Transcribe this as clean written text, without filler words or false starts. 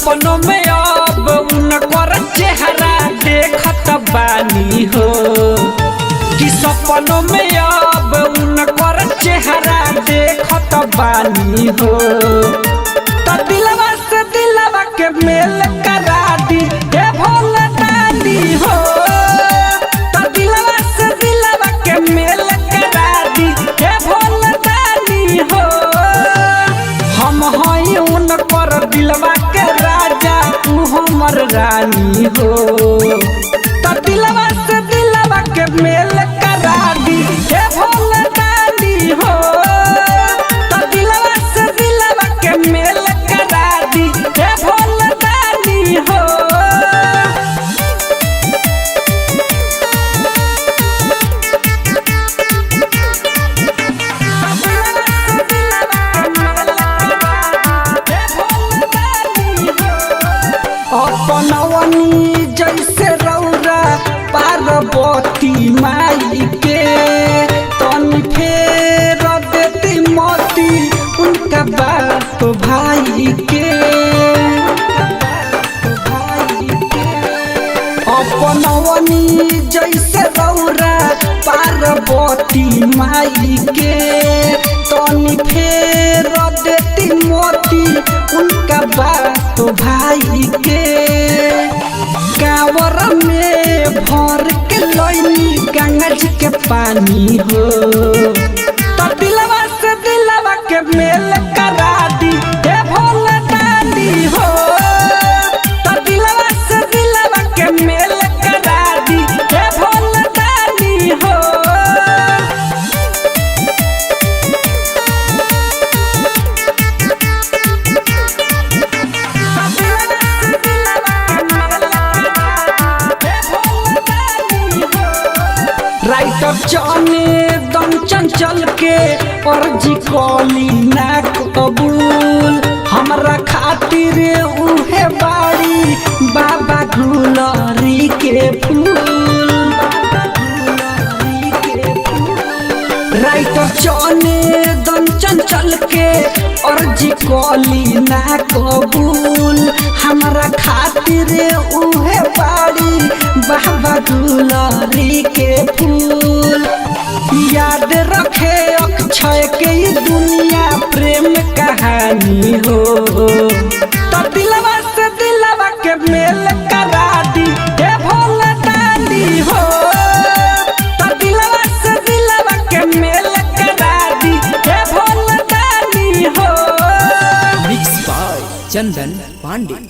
सपनों में अब उनकर चेहरा देखत बानी हो कि सपनों में अब उनकर चेहरा देखत बानी हो। तो दिलवा से दिलवा के मेल करा दी हे भोला दानी हो। तो दिलवा से दिलवा के मेल करा दी हे भोला दानी हो। हम हई उनकर दिलवा के राजा तू हमर रानी हो। तो दिलवा से दिलवा के मेल करा दी हे भोला दानी हो। तो दिलवा से दिलवा के मेल करा दी हे भोला दानी हो। अपनवनी जैसे रौरा पार्वती माई के तनी फेर देती मोती उनका बाप भाई के। अपनवनी जैसे रौरा पार्वती माई के तनी फेर देती मोती उनका बाप भाई के। कांवर में भर के लईनी गंगा जी के पानी हो। तो दिलवा से दिलवा के मेल करा दी हे भोला दानी हो। तो दिलवा से दिलवा के मेल करा दी हे भोला दानी हो। राइटर जाने दम चंचल के अर्जी कॉली ना कबूल हमरा खातिर उहे बाड़ी बाबा गुलरी के फूल। राइटर जाने दम चंचल के अर्जी कॉली ना कबूल हमरा खातिर उहे बाड़ी बाबा गुलरी के फूल। याद रखे अक्षय के दुनिया प्रेम कहानी हो। तो दिलवा से दिलवा के मेल करा दी हे भोला दानी हो। तो दिलवा से दिलवा के मेल करा दी हे भोला दानी हो। Mix by Chandan Pandey.